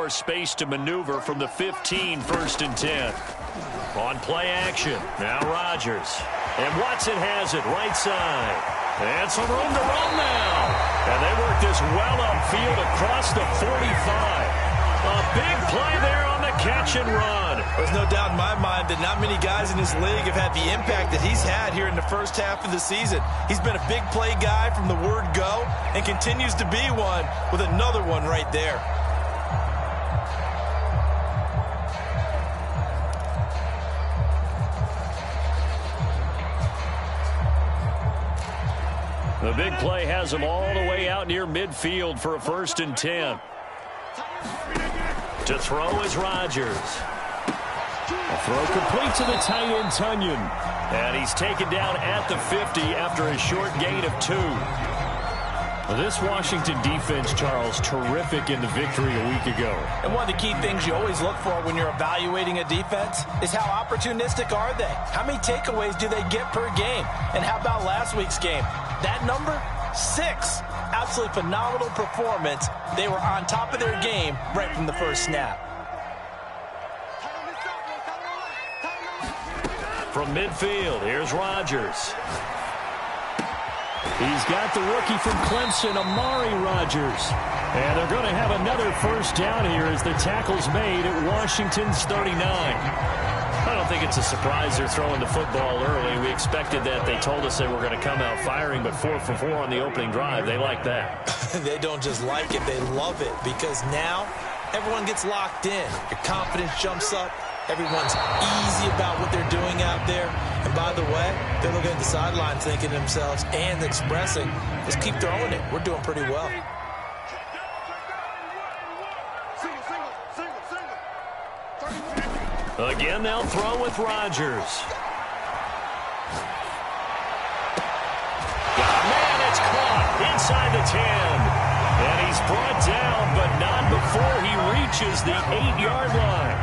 more space to maneuver from the 15, 1st and 10. On play action, now Rodgers. And Watson has it right side. And some room to run now. And they work this well upfield across the 45. A big play there on the catch and run. There's no doubt in my mind that not many guys in this league have had the impact that he's had here in the first half of the season. He's been a big play guy from the word go and continues to be one with another one right there. The big play has him all the way out near midfield for a 1st and 10. To throw is Rodgers. A throw complete to the tight end, Tunyon. And he's taken down at the 50 after a short gain of 2. This Washington defense, Charles, terrific in the victory a week ago. And one of the key things you always look for when you're evaluating a defense is how opportunistic are they? How many takeaways do they get per game? And how about last week's game? That number, 6. Absolutely phenomenal performance. They were on top of their game right from the first snap. From midfield, here's Rodgers. He's got the rookie from Clemson, Amari Rodgers. And they're going to have another 1st down here as the tackle's made at Washington's 39. I don't think it's a surprise they're throwing the football early. We expected that. They told us they were going to come out firing, but 4 for 4 on the opening drive. They like that. They don't just like it, they love it, because now everyone gets locked in. Your confidence jumps up. Everyone's easy about what they're doing out there. And by the way, they're looking at the sideline thinking to themselves and expressing, let's keep throwing it. We're doing pretty well. Again, they'll throw with Rodgers. Man, it's caught inside the 10. And he's brought down, but not before he reaches the 8-yard line.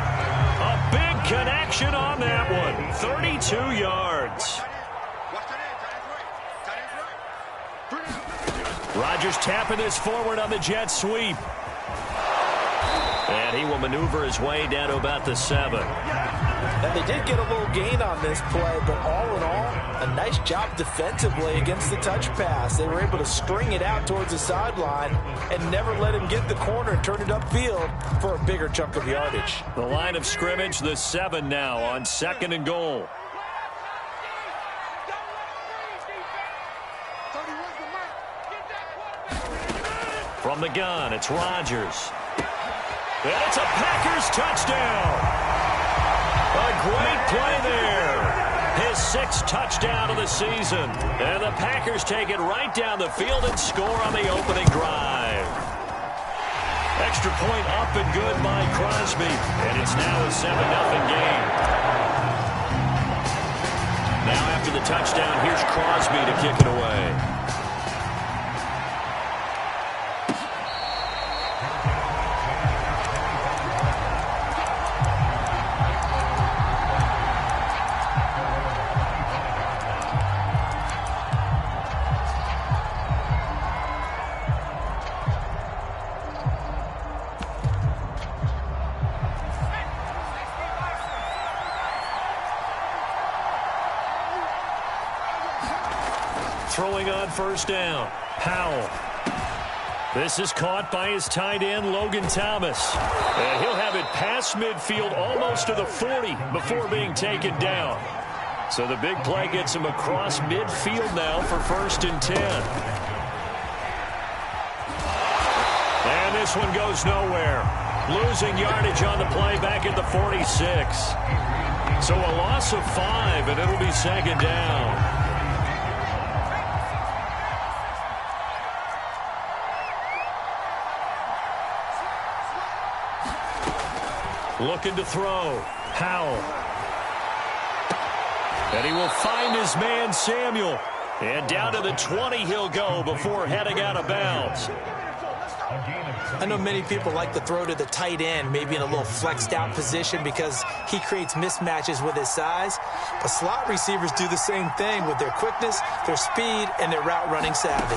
A big connection on that one. 32 yards. Rodgers tapping this forward on the jet sweep. And he will maneuver his way down to about the 7. And they did get a little gain on this play, but all in all, a nice job defensively against the touch pass. They were able to string it out towards the sideline and never let him get the corner and turn it upfield for a bigger chunk of yardage. The line of scrimmage, the 7 now on 2nd and goal. From the gun, it's Rodgers. And it's a Packers touchdown. A great play there. His 6th touchdown of the season. And the Packers take it right down the field and score on the opening drive. Extra point up and good by Crosby. And it's now a 7-0 game. Now after the touchdown, here's Crosby to kick it away. Throwing on 1st down. Powell. This is caught by his tight end, Logan Thomas. And he'll have it past midfield almost to the 40 before being taken down. So the big play gets him across midfield now for 1st and 10. And this one goes nowhere. Losing yardage on the play back at the 46. So a loss of 5, and it'll be 2nd down. Looking to throw. Powell. And he will find his man, Samuel. And down to the 20 he'll go before heading out of bounds. I know many people like to throw to the tight end, maybe in a little flexed out position because he creates mismatches with his size. But slot receivers do the same thing with their quickness, their speed, and their route running savvy.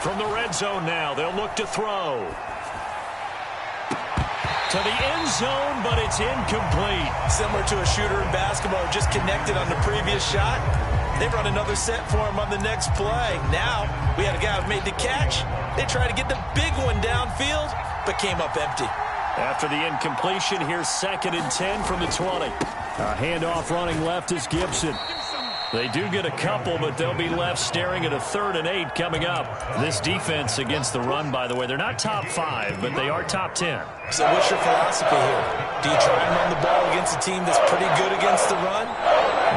From the red zone now, they'll look to throw. to the end zone, but it's incomplete. Similar to a shooter in basketball, just connected on the previous shot. They run another set for him on the next play. Now, we had a guy who made the catch. They tried to get the big one downfield, but came up empty. After the incompletion, here's 2nd and 10 from the 20. A handoff running left is Gibson. They do get a couple, but they'll be left staring at a 3rd and 8 coming up. This defense against the run, by the way, they're not top 5, but they are top 10. So what's your philosophy here? Do you try and run the ball against a team that's pretty good against the run?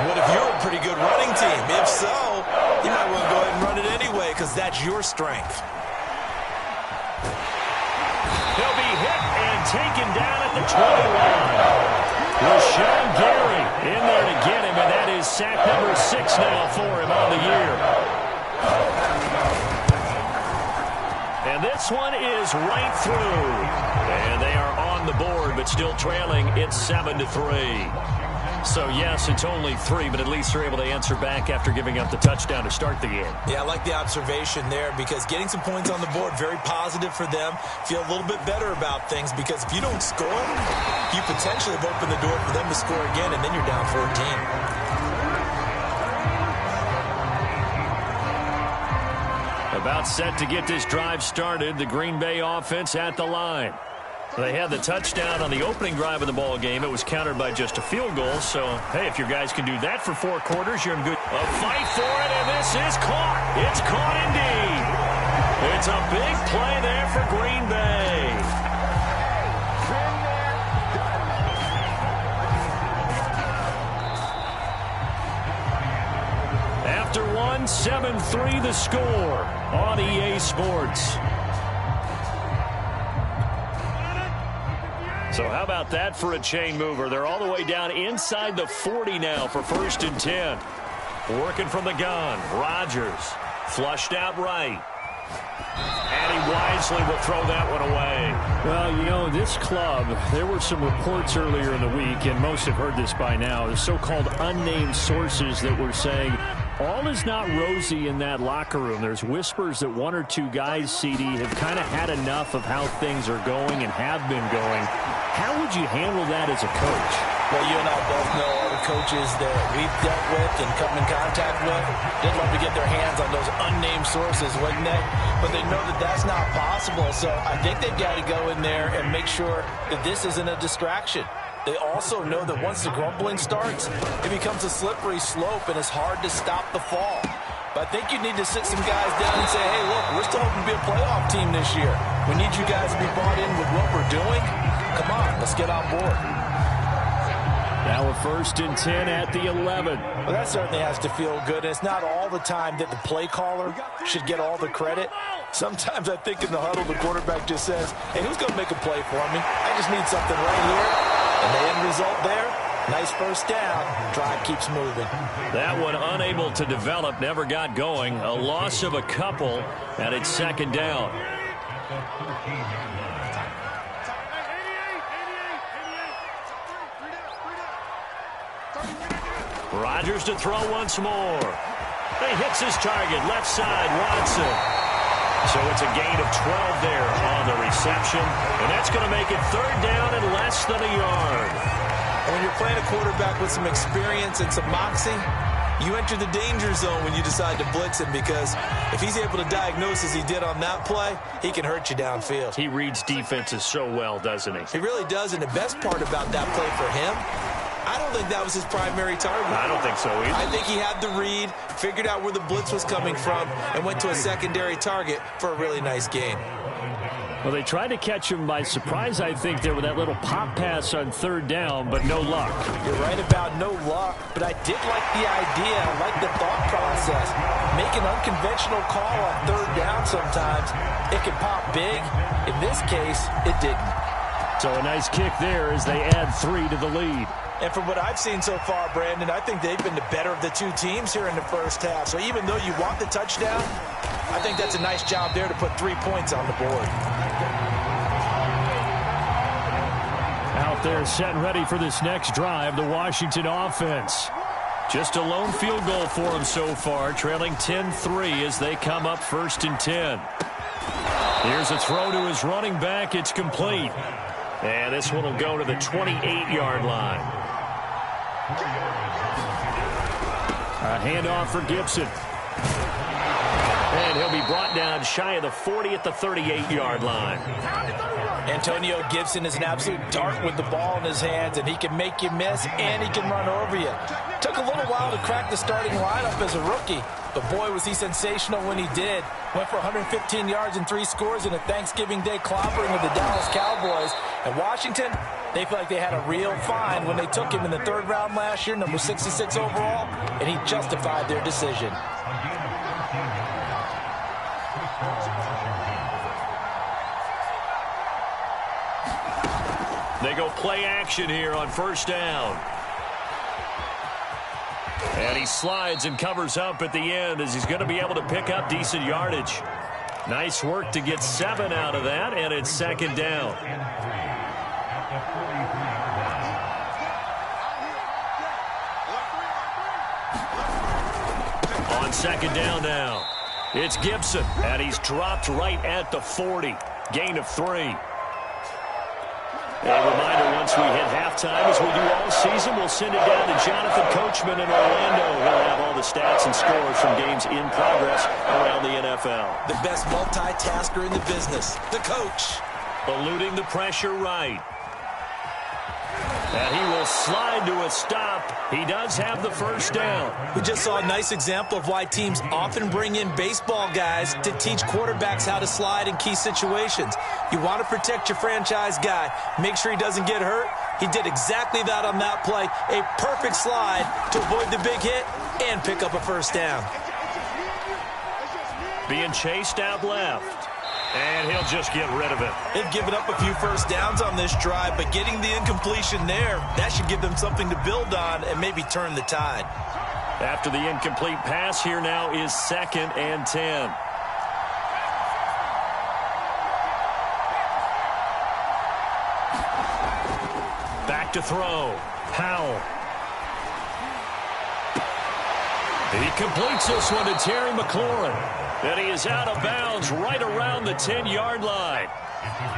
What if you're a pretty good running team? If so, you might want to go ahead and run it anyway because that's your strength. He'll be hit and taken down at the 20 line. Rashawn Gary in there to get him, and that is sack number 6 now for him on the year. And this one is right through. And they are on the board, but still trailing. It's 7-3. So, yes, it's only 3, but at least they're able to answer back after giving up the touchdown to start the game. Yeah, I like the observation there because getting some points on the board, very positive for them. Feel a little bit better about things because if you don't score, you potentially have opened the door for them to score again, and then you're down 14. About set to get this drive started. The Green Bay offense at the line. They had the touchdown on the opening drive of the ball game. It was countered by just a field goal. So, hey, if your guys can do that for 4 quarters, you're in good. A fight for it, and this is caught. It's caught indeed. It's a big play there for Green Bay. After 1, 7-3 the score on EA Sports. So how about that for a chain mover? They're all the way down inside the 40 now for 1st and 10. Working from the gun. Rodgers flushed out right. And he wisely will throw that one away. Well, you know, this club, there were some reports earlier in the week, and most have heard this by now, the so-called unnamed sources that were saying all is not rosy in that locker room. There's whispers that 1 or 2 guys, CD, have kind of had enough of how things are going and have been going. How would you handle that as a coach? Well, you and I both know all the coaches that we've dealt with and come in contact with. They'd love to get their hands on those unnamed sources, wouldn't they? But they know that that's not possible. So I think they've got to go in there and make sure that this isn't a distraction. They also know that once the grumbling starts, it becomes a slippery slope and it's hard to stop the fall. But I think you need to sit some guys down and say, hey, look, we're still hoping to be a playoff team this year. We need you guys to be bought in with what we're doing. Come on, let's get on board. Now a 1st and 10 at the 11. Well, that certainly has to feel good. And it's not all the time that the play caller should get all the credit. Sometimes I think in the huddle, the quarterback just says, hey, who's going to make a play for me? I just need something right here. And the end result there, nice 1st down. Drive keeps moving. That one unable to develop, never got going. A loss of a couple, and it's 2nd down. Rodgers to throw once more. He hits his target, left side, Watson. So it's a gain of 12 there on the reception. And that's going to make it 3rd down and less than a yard. And when you're playing a quarterback with some experience and some moxie, you enter the danger zone when you decide to blitz him because if he's able to diagnose as he did on that play, he can hurt you downfield. He reads defenses so well, doesn't he? He really does, and the best part about that play for him, I don't think that was his primary target. I don't think so either. I think he had the read, figured out where the blitz was coming from, and went to a secondary target for a really nice gain. Well, they tried to catch him by surprise, I think, there with that little pop pass on 3rd down, but no luck. You're right about no luck, but I did like the idea. I like the thought process. Make an unconventional call on 3rd down sometimes. It can pop big. In this case, it didn't. So a nice kick there as they add 3 to the lead. And from what I've seen so far, Brandon, I think they've been the better of the 2 teams here in the 1st half. So even though you want the touchdown, I think that's a nice job there to put 3 points on the board. Out there set and ready for this next drive, the Washington offense. Just a lone field goal for them so far, trailing 10-3 as they come up 1st and 10. Here's a throw to his running back. It's complete. And this one will go to the 28-yard line. A handoff for Gibson. And he'll be brought down shy of the 40 at the 38-yard line. Antonio Gibson is an absolute dart with the ball in his hands, and he can make you miss, and he can run over you. Took a little while to crack the starting lineup as a rookie, but boy, was he sensational when he did. Went for 115 yards and 3 scores in a Thanksgiving Day clobbering of the Dallas Cowboys. And Washington, they feel like they had a real find when they took him in the 3rd round last year, number 66 overall, and he justified their decision. They go play action here on 1st down. And he slides and covers up at the end as he's going to be able to pick up decent yardage. Nice work to get 7 out of that, and it's 2nd down. On 2nd down now, it's Gibson, and he's dropped right at the 40. Gain of 3. A reminder, once we hit halftime, as we do all season, we'll send it down to Jonathan Coachman in Orlando. He'll have all the stats and scores from games in progress around the NFL. The best multitasker in the business, the coach. Eluding the pressure right. And he will slide to a stop. He does have the 1st down. We just saw a nice example of why teams often bring in baseball guys to teach quarterbacks how to slide in key situations. You want to protect your franchise guy. Make sure he doesn't get hurt. He did exactly that on that play. A perfect slide to avoid the big hit and pick up a 1st down. Being chased out left. And he'll just get rid of it. They've given up a few 1st downs on this drive, but getting the incompletion there, that should give them something to build on and maybe turn the tide. After the incomplete pass, here now is 2nd and 10. Back to throw. Howell. He completes this one to Terry McLaurin. And he is out of bounds right around the 10-yard line.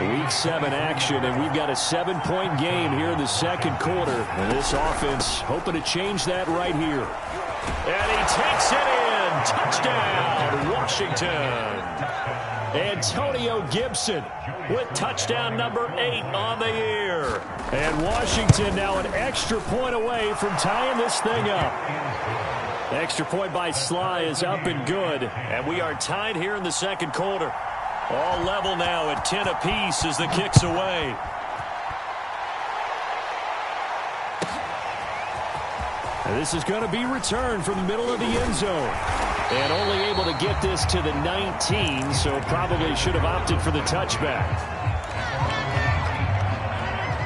Week 7 action, and we've got a 7-point game here in the 2nd quarter. And this offense hoping to change that right here. And he takes it in. Touchdown, Washington. Antonio Gibson with touchdown number 8 on the year. And Washington now an extra point away from tying this thing up. The extra point by Sly is up and good. And we are tied here in the 2nd quarter. All level now at 10 apiece as the kick's away. And this is going to be returned from the middle of the end zone. And only able to get this to the 19, so probably should have opted for the touchback.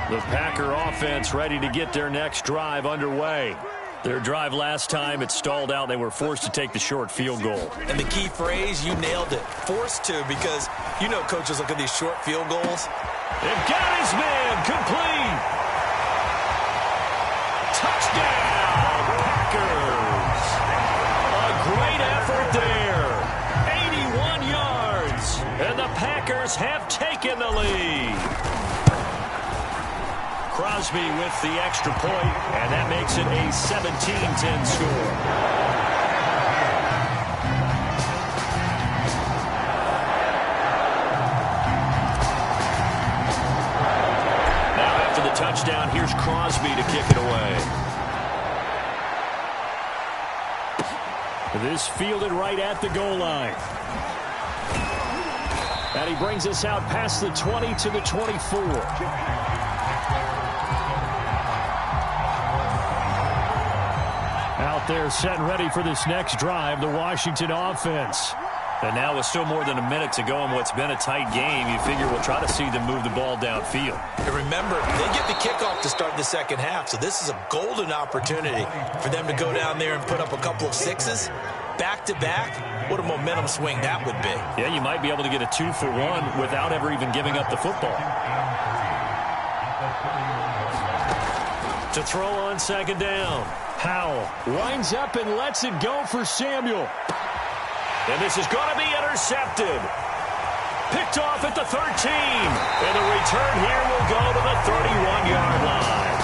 The Packer offense ready to get their next drive underway. Their drive last time, it stalled out. They were forced to take the short field goal. And the key phrase, you nailed it. Forced to, because you know coaches look at these short field goals. They've got his man complete. Touchdown, Packers. A great effort there. 81 yards. And the Packers have taken the lead. Crosby with the extra point, and that makes it a 17-10 score. Now after the touchdown, here's Crosby to kick it away. This fielded right at the goal line. And he brings us out past the 20 to the 24. Out there set and ready for this next drive, the Washington offense. And now with still more than a minute to go in what's been a tight game, you figure we'll try to see them move the ball downfield. And remember, they get the kickoff to start the 2nd half, so this is a golden opportunity for them to go down there and put up a couple of 6s. Back-to-back, what a momentum swing that would be. Yeah, you might be able to get a 2-for-1 without ever even giving up the football. To throw on 2nd down. Howell winds up and lets it go for Samuel. And this is going to be intercepted. Picked off at the 13. And the return here will go to the 31-yard line.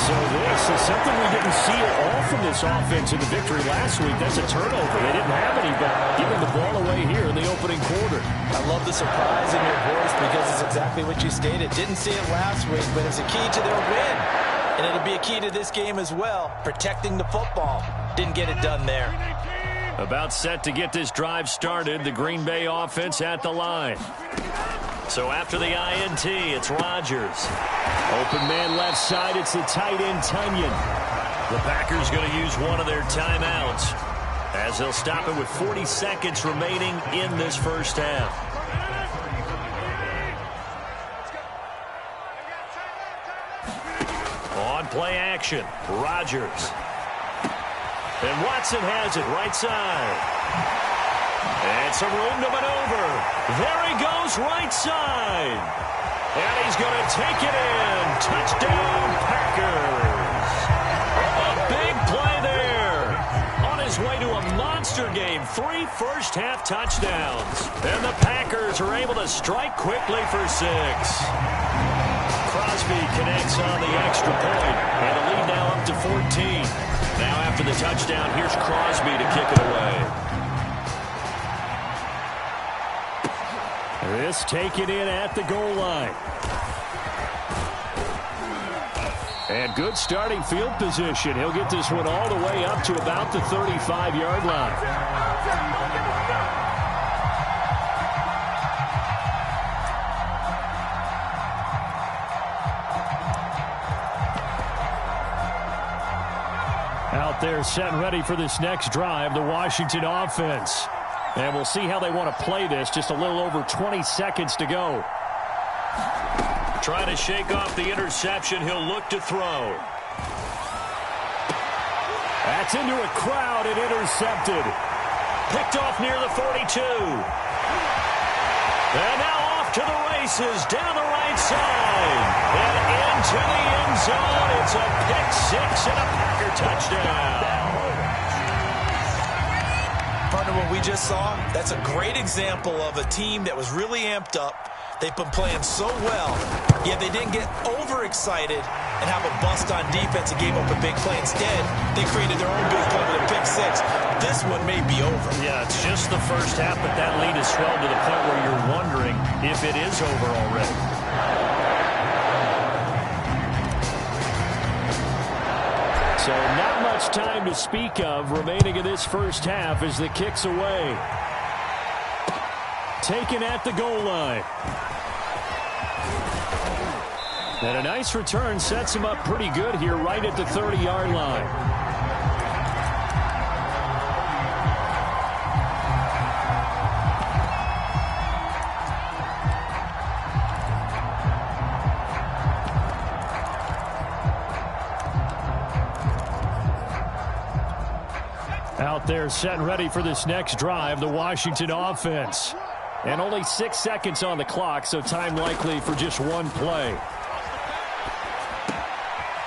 So this is something we didn't see at all from this offense in the victory last week. That's a turnover. They didn't have any, but giving the ball away here in the opening quarter. I love the surprise in your voice because it's exactly what you stated. Didn't see it last week, but it's a key to their win. And it'll be a key to this game as well, protecting the football. Didn't get it done there. About set to get this drive started, the Green Bay offense at the line. So after the INT, it's Rodgers. Open man left side, it's the tight end, Tunyon. The Packers going to use one of their timeouts as they'll stop it with 40 seconds remaining in this first half. On play action, Rodgers. And Watson has it right side. And some room to maneuver. There he goes right side. And he's going to take it in. Touchdown, Packers. A big play there. On his way to a monster game. 3 first-half touchdowns. And the Packers are able to strike quickly for 6. Crosby connects on the extra point. And the lead now up to 14. Now after the touchdown, here's Crosby to kick it away. This taken in at the goal line. And good starting field position. He'll get this one all the way up to about the 35-yard line. Out there set and ready for this next drive, the Washington offense. And we'll see how they want to play this. Just a little over 20 seconds to go. Trying to shake off the interception. He'll look to throw. That's into a crowd and intercepted. Picked off near the 42. And now off to the races down the right side. And into the end zone. It's a pick-6 and a Packer touchdown. Partner, what we just saw, that's a great example of a team that was really amped up. They've been playing so well, yet they didn't get overexcited and have a bust on defense and gave up a big play. Instead, they created their own big play with a pick-6. This one may be over. Yeah, it's just the first half, but that lead has swelled to the point where you're wondering if it is over already. So not much time to speak of remaining in this first half as the kick's away. Taken at the goal line. And a nice return sets him up pretty good here right at the 30-yard line. Out there set and ready for this next drive, the Washington offense. And only 6 seconds on the clock, so time likely for just one play.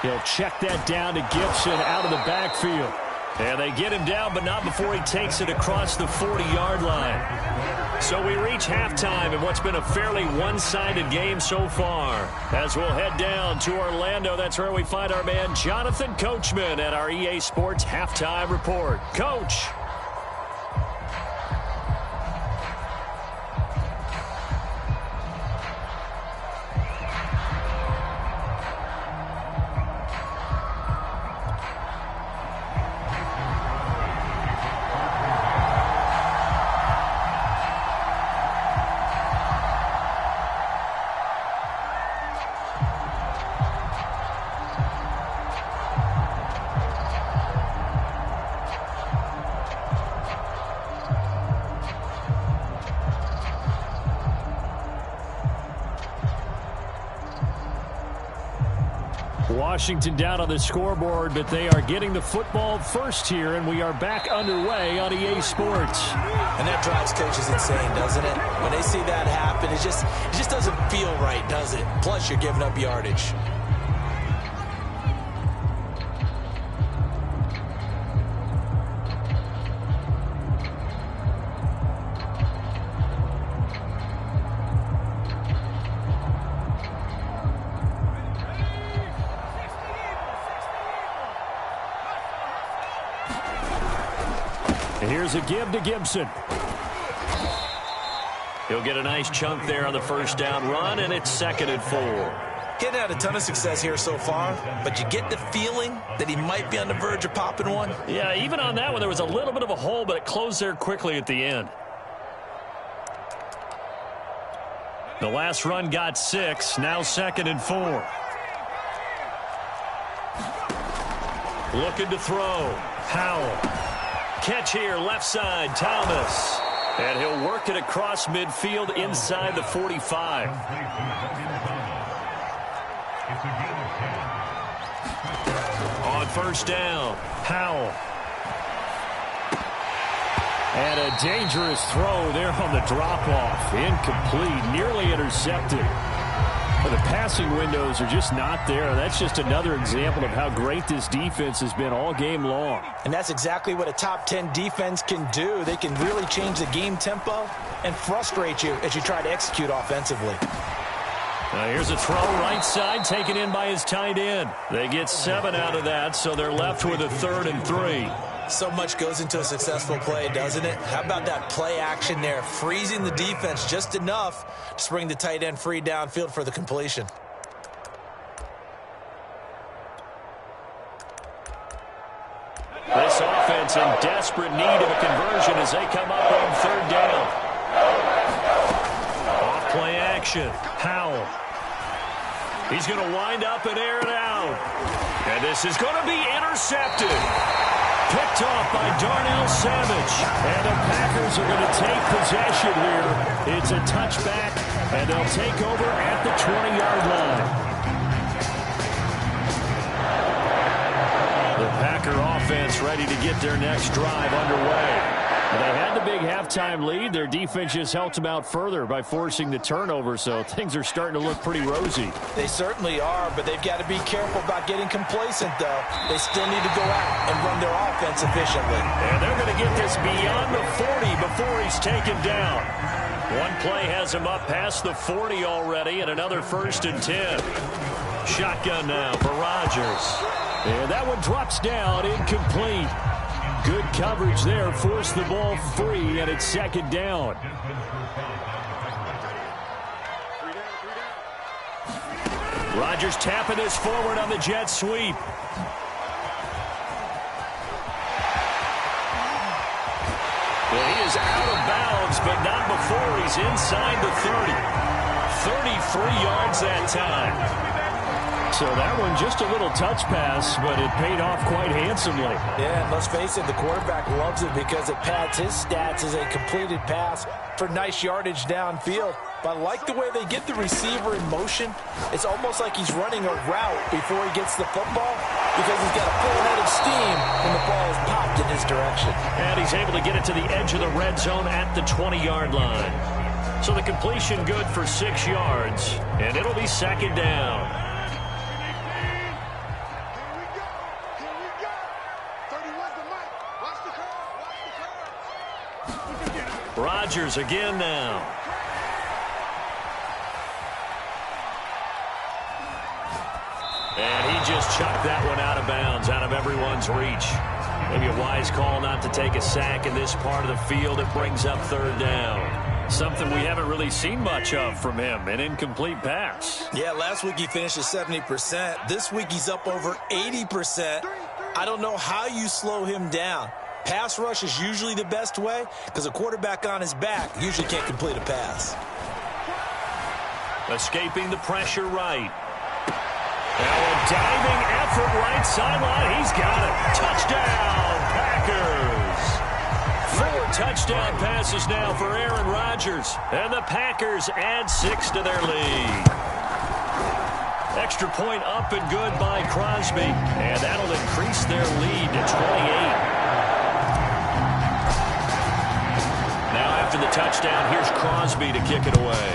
He'll check that down to Gibson out of the backfield. And they get him down, but not before he takes it across the 40-yard line. So we reach halftime in what's been a fairly one-sided game so far. As we'll head down to Orlando, that's where we find our man Jonathan Coachman at our EA Sports Halftime Report. Coach. Washington down on the scoreboard, but they are getting the football first here, and we are back underway on EA Sports. And that drives coaches insane, doesn't it? When they see that happen, it just doesn't feel right, does it? Plus, you're giving up yardage. Here's a give to Gibson. He'll get a nice chunk there on the first down run, and it's 2nd and 4. Getting had a ton of success here so far, but you get the feeling that he might be on the verge of popping one. Yeah, even on that one, there was a little bit of a hole, but it closed there quickly at the end. The last run got 6, now 2nd and 4. Looking to throw. Howell. Catch here, left side, Thomas. And he'll work it across midfield inside the 45. On first down, Howell. And a dangerous throw there on the drop-off. Incomplete, nearly intercepted. But the passing windows are just not there. That's just another example of how great this defense has been all game long. And that's exactly what a top 10 defense can do. They can really change the game tempo and frustrate you as you try to execute offensively. Now here's a throw right side taken in by his tight end. They get 7 out of that, so they're left with a 3rd and 3. So much goes into a successful play, doesn't it? How about that play action there, freezing the defense just enough to bring the tight end free downfield for the completion. This offense in desperate need of a conversion as they come up on 3rd down. Off play action, Howell. He's going to wind up and air it out. And this is going to be intercepted. Picked off by Darnell Savage. And the Packers are going to take possession here. It's a touchback, and they'll take over at the 20-yard line. The Packer offense ready to get their next drive underway. They had the big halftime lead. Their defense just helped them out further by forcing the turnover, so things are starting to look pretty rosy. They certainly are, but they've got to be careful about getting complacent, though. They still need to go out and run their offense efficiently. And they're going to get this beyond the 40 before he's taken down. One play has him up past the 40 already, and another 1st and 10. Shotgun now for Rodgers. And that one drops down, incomplete. Good coverage there, forced the ball free, and it's 2nd down. Rodgers tapping this forward on the jet sweep. Well, he is out of bounds, but not before he's inside the 30. 33 yards that time. So that one just a little touch pass, but it paid off quite handsomely. Yeah, and let's face it, the quarterback loves it because it pads his stats as a completed pass for nice yardage downfield. But I like the way they get the receiver in motion. It's almost like he's running a route before he gets the football because he's got a full head of steam when the ball is popped in his direction. And he's able to get it to the edge of the red zone at the 20-yard line. So the completion good for 6 yards, and it'll be 2nd down. Rodgers again now. And he just chucked that one out of bounds, out of everyone's reach. Maybe a wise call not to take a sack in this part of the field. It brings up 3rd down. Something we haven't really seen much of from him, an incomplete pass. Yeah, last week he finished at 70%. This week he's up over 80%. I don't know how you slow him down. Pass rush is usually the best way because a quarterback on his back usually can't complete a pass. Escaping the pressure right. Now a diving effort right sideline. He's got it. Touchdown, Packers. 4 touchdown passes now for Aaron Rodgers. And the Packers add 6 to their lead. Extra point up and good by Crosby. And that'll increase their lead to 28. After the touchdown, here's Crosby to kick it away.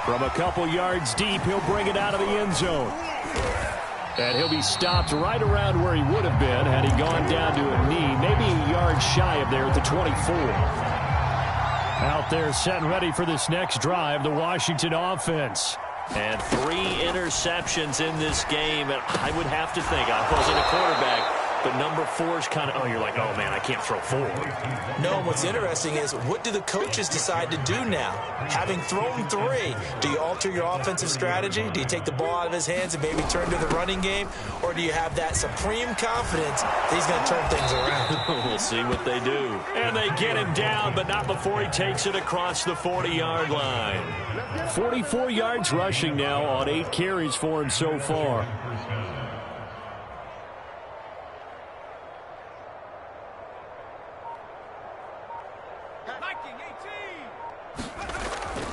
From a couple yards deep, he'll bring it out of the end zone. And he'll be stopped right around where he would have been had he gone down to a knee, maybe a yard shy of there at the 24. Out there set and ready for this next drive, the Washington offense. And 3 interceptions in this game. And I would have to think, I wasn't a quarterback, but number 4 is kind of, you're like, oh, man, I can't throw 4. No, what's interesting is what do the coaches decide to do now? Having thrown 3, do you alter your offensive strategy? Do you take the ball out of his hands and maybe turn to the running game? Or do you have that supreme confidence that he's going to turn things around? We'll see what they do. And they get him down, but not before he takes it across the 40-yard line. 44 yards rushing now on 8 carries for him so far.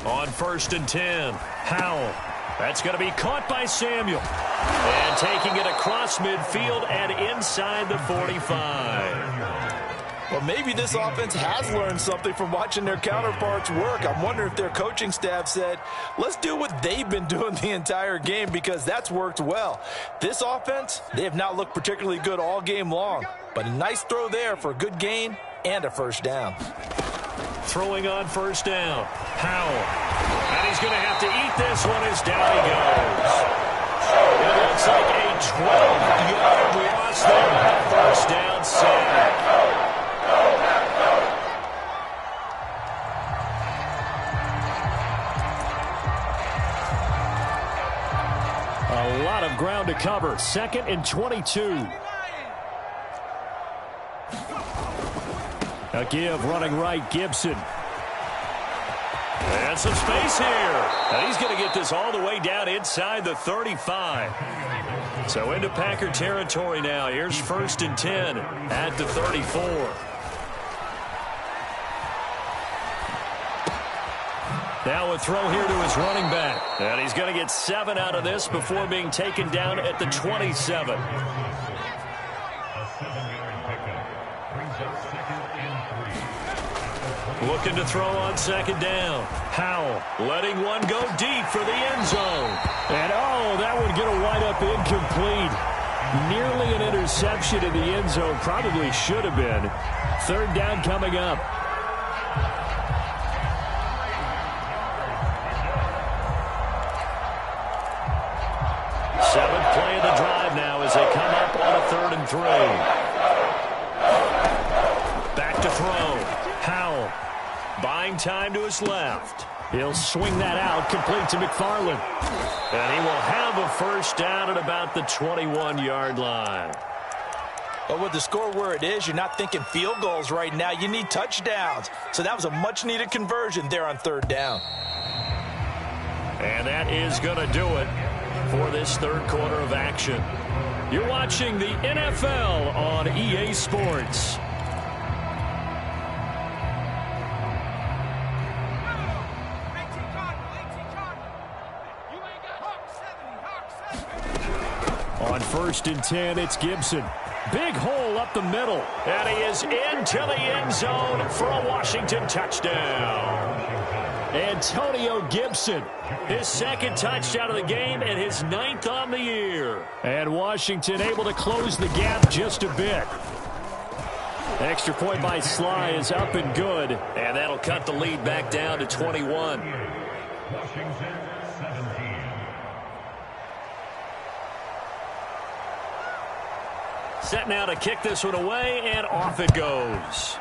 On 1st and 10, Howell. That's going to be caught by Samuel. And taking it across midfield and inside the 45. Well, maybe this offense has learned something from watching their counterparts work. I'm wondering if their coaching staff said, let's do what they've been doing the entire game, because that's worked well. This offense, they have not looked particularly good all game long. But a nice throw there for a good gain and a first down. Throwing on 1st down, Howell. And he's going to have to eat this one as down he goes. It looks like a 12-yard loss there on the 1st down sack. A lot of ground to cover. 2nd and 22. A give running right, Gibson. And some space here. And he's going to get this all the way down inside the 35. So into Packer territory now. Here's 1st and 10 at the 34. Now a throw here to his running back. And he's going to get 7 out of this before being taken down at the 27. Looking to throw on 2nd down. Howell letting one go deep for the end zone. And, that would get a wind up incomplete. Nearly an interception in the end zone. Probably should have been. 3rd down coming up. Seventh play of the drive now as they come up on a 3rd and 3. Back to throw. Howell buying time to his left. He'll swing that out, complete to McFarland. And he will have a first down at about the 21-yard line. But with the score where it is, you're not thinking field goals right now. You need touchdowns. So that was a much-needed conversion there on 3rd down. And that is going to do it for this 3rd quarter of action. You're watching the NFL on EA Sports. On 1st and 10, it's Gibson. Big hole up the middle. And he is into the end zone for a Washington touchdown. Antonio Gibson. His 2nd touchdown of the game and his 9th on the year. And Washington able to close the gap just a bit. Extra point by Sly is up and good. And that'll cut the lead back down to 21. Set now to kick this one away, and off it goes.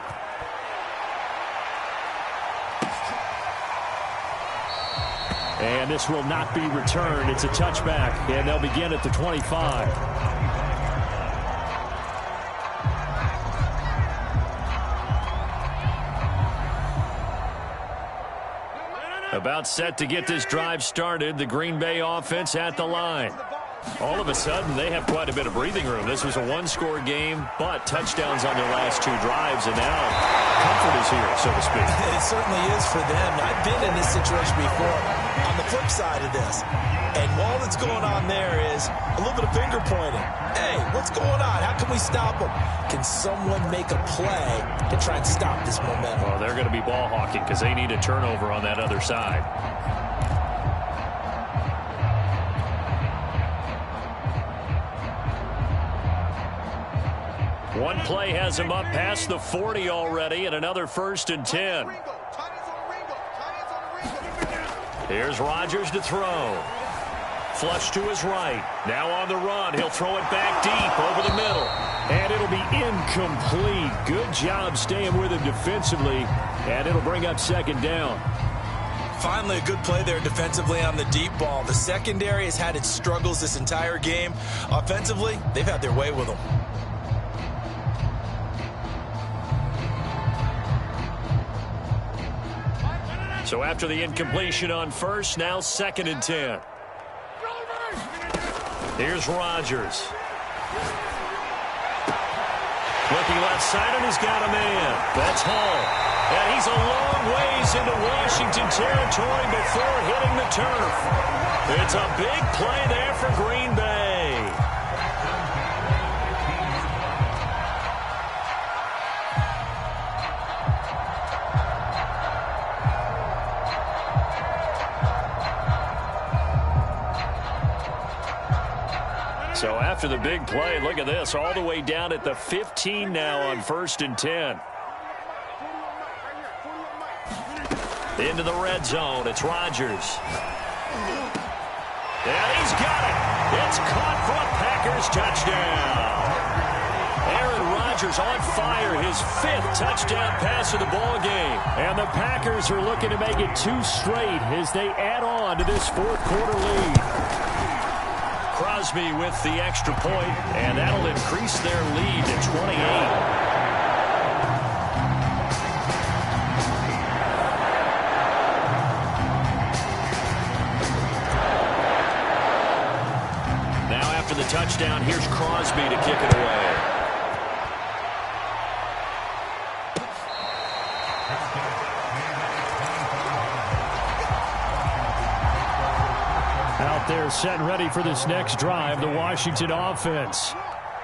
And this will not be returned. It's a touchback, and they'll begin at the 25. About set to get this drive started, the Green Bay offense at the line. All of a sudden, they have quite a bit of breathing room. This was a one-score game, but touchdowns on their last 2 drives, and now comfort is here, so to speak. It certainly is for them. I've been in this situation before on the flip side of this. And all that's going on there is a little bit of finger pointing. Hey, what's going on? How can we stop them? Can someone make a play to try and stop this momentum? Well, they're going to be ball hawking because they need a turnover on that other side. One play has him up past the 40 already, and another 1st and 10. Here's Rodgers to throw. Flush to his right. Now on the run. He'll throw it back deep over the middle. And it'll be incomplete. Good job staying with him defensively. And it'll bring up second down. Finally, a good play there defensively on the deep ball. The secondary has had its struggles this entire game. Offensively, they've had their way with them. So after the incompletion on first, now 2nd and 10. Here's Rodgers. Looking left side, and he's got a man. That's Hall. And he's a long ways into Washington territory before hitting the turf. It's a big play there for Green Bay. So after the big play, look at this, all the way down at the 15 now on 1st and 10. Into the red zone, it's Rodgers. And he's got it. It's caught for a Packers touchdown. Aaron Rodgers on fire, his 5th touchdown pass of the ball game. And the Packers are looking to make it 2 straight as they add on to this 4th quarter lead. Crosby with the extra point, and that'll increase their lead to 28. After the touchdown, here's Crosby to kick it away. Out there set and ready for this next drive, the Washington offense.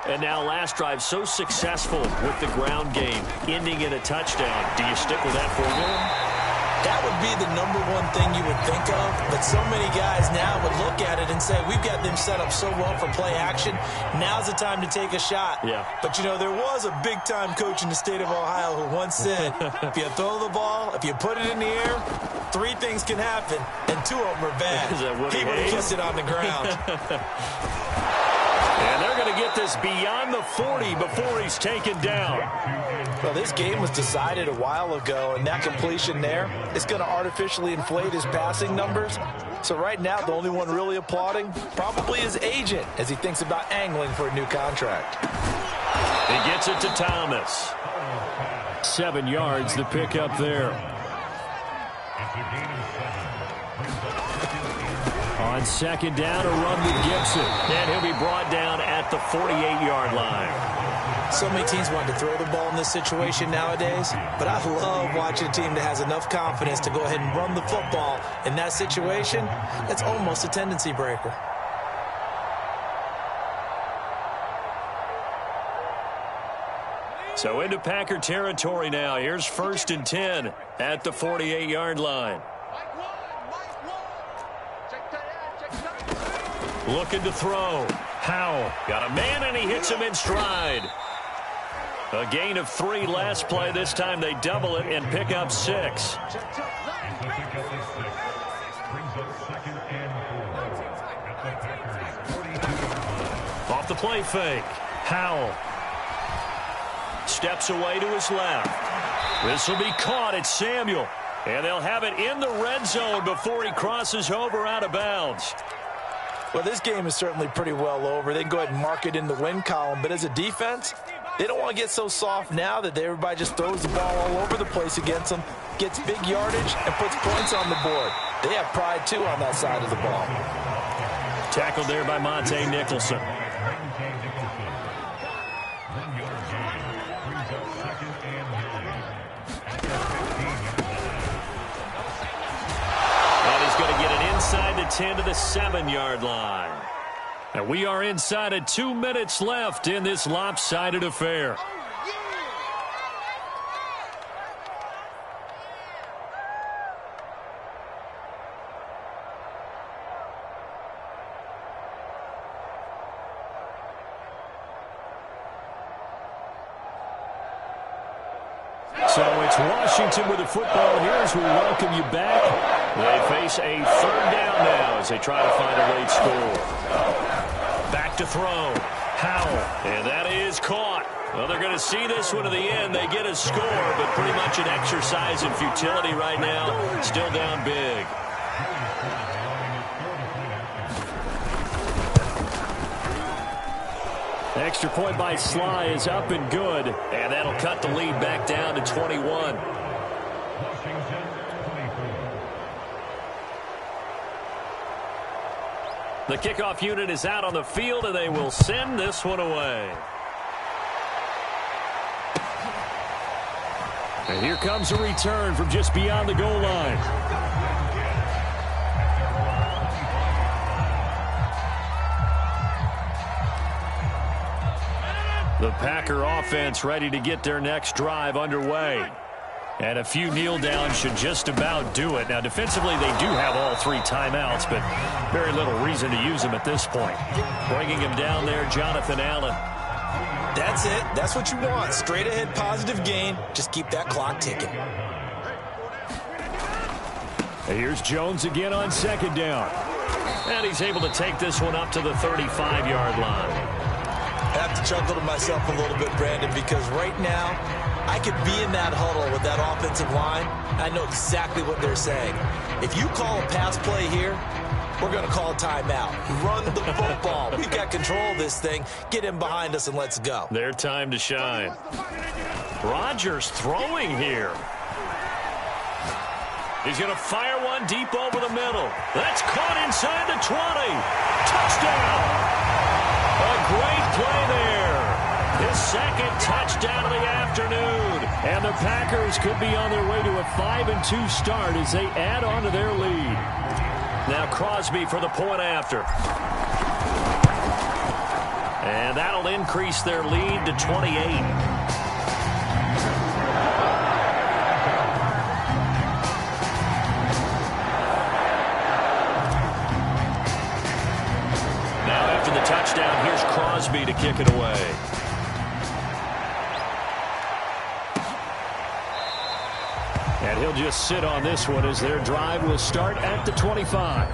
And now last drive so successful with the ground game, ending in a touchdown. Do you stick with that formula? That would be the #1 thing you would think of, but so many guys now would look at it and say, we've got them set up so well for play action. Now's the time to take a shot. Yeah. But, you know, there was a big-time coach in the state of Ohio who once said, if you throw the ball, if you put it in the air, 3 things can happen, and 2 of them are bad. He would have kissed it on the ground. And they're going to get this beyond the 40 before he's taken down. Well, this game was decided a while ago, and that completion there is going to artificially inflate his passing numbers. So right now, the only one really applauding probably his agent as he thinks about angling for a new contract. He gets it to Thomas. 7 yards, the pickup there. On 2nd down, a run with Gibson. And he'll be brought down at the 48-yard line. So many teams want to throw the ball in this situation nowadays, but I love watching a team that has enough confidence to go ahead and run the football. In that situation, that's almost a tendency breaker. So into Packer territory now. Here's 1st and 10 at the 48-yard line. Looking to throw. Howell got a man, and he hits him in stride. A gain of 3 last play. This time they double it and pick up 6. Off the play fake. Howell steps away to his left. This will be caught. It's Samuel. And they'll have it in the red zone before he crosses over out of bounds. Well, this game is certainly pretty well over. They can go ahead and mark it in the win column. But as a defense, they don't want to get so soft now that everybody just throws the ball all over the place against them, gets big yardage, and puts points on the board. They have pride, too, on that side of the ball. Tackled there by Monte Nicholson. Inside the 10 to the 7-yard line. And we are inside of 2 minutes left in this lopsided affair. So It's Washington with the football here as we welcome you back. They face a third down now as they try to find a late score. Back to throw. Howell. And that is caught. Well, they're going to see this one to the end. They get a score, but pretty much an exercise in futility right now. Still down big. Extra point by Sly is up and good. And that'll cut the lead back down to 21. The kickoff unit is out on the field, and they will send this one away. And here comes a return from just beyond the goal line. The Packer offense ready to get their next drive underway. And a few kneel downs should just about do it. Now, defensively, they do have all 3 timeouts, but very little reason to use them at this point. Bringing him down there, Jonathan Allen. That's it. That's what you want. Straight ahead positive gain. Just keep that clock ticking. And here's Jones again on second down. And he's able to take this one up to the 35-yard line. I have to chuckle to myself a little bit, Brandon, because right now I could be in that huddle with that offensive line. I know exactly what they're saying. If you call a pass play here, we're going to call a timeout. Run the football. We've got control of this thing. Get him behind us and let's go. Their time to shine. Rodgers throwing here. He's going to fire one deep over the middle. That's caught inside the 20. Touchdown. A great play there. His second touchdown of the afternoon. And the Packers could be on their way to a 5-2 start as they add on to their lead. Now Crosby for the point after. And that'll increase their lead to 28. Now after the touchdown, here's Crosby to kick it away. And he'll just sit on this one as their drive will start at the 25.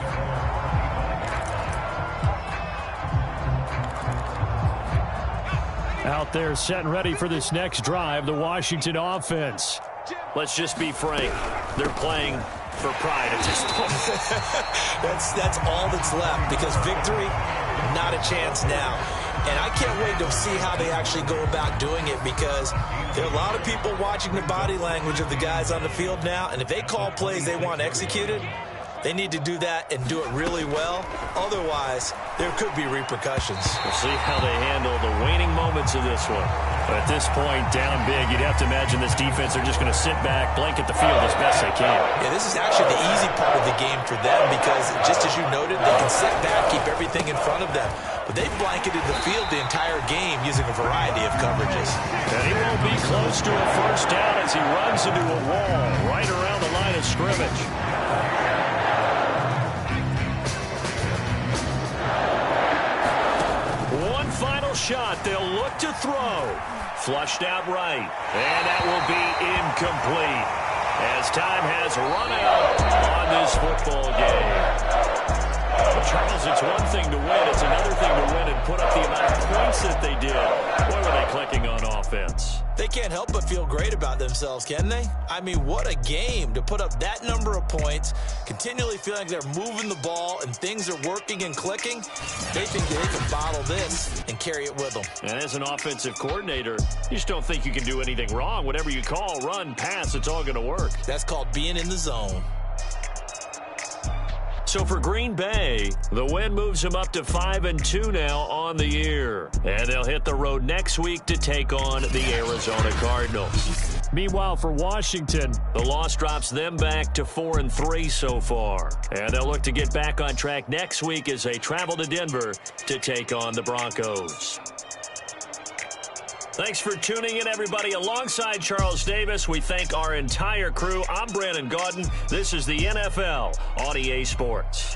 Out there set and ready for this next drive, the Washington offense. Let's just be frank. They're playing for pride at this point. That's all that's left, because victory, not a chance now. And I can't wait to see how they actually go about doing it, because there are a lot of people watching the body language of the guys on the field now, and if they call plays they want executed, they need to do that and do it really well. Otherwise, there could be repercussions. We'll see how they handle the waning moments of this one. But at this point, down big, you'd have to imagine this defense are just going to sit back, blanket the field as best they can. Yeah, this is actually the easy part of the game for them, because just as you noted, they can sit back, keep everything in front of them. But they've blanketed the field the entire game using a variety of coverages. And he won't be close to a first down as he runs into a wall right around the line of scrimmage. One final shot. They'll look to throw. Flushed out right. And that will be incomplete as time has run out on this football game. Charles, it's one thing to win. It's another thing to win and put up the amount of points that they did. Boy, were they clicking on offense. They can't help but feel great about themselves, can they? I mean, what a game to put up that number of points, continually feeling they're moving the ball and things are working and clicking. They think they can bottle this and carry it with them. And as an offensive coordinator, you just don't think you can do anything wrong. Whatever you call, run, pass, it's all going to work. That's called being in the zone. So for Green Bay, the win moves them up to 5-2 now on the year. And they'll hit the road next week to take on the Arizona Cardinals. Meanwhile, for Washington, the loss drops them back to 4-3 so far. And they'll look to get back on track next week as they travel to Denver to take on the Broncos. Thanks for tuning in, everybody. Alongside Charles Davis, we thank our entire crew. I'm Brandon Gaudin. This is the NFL on EA Sports.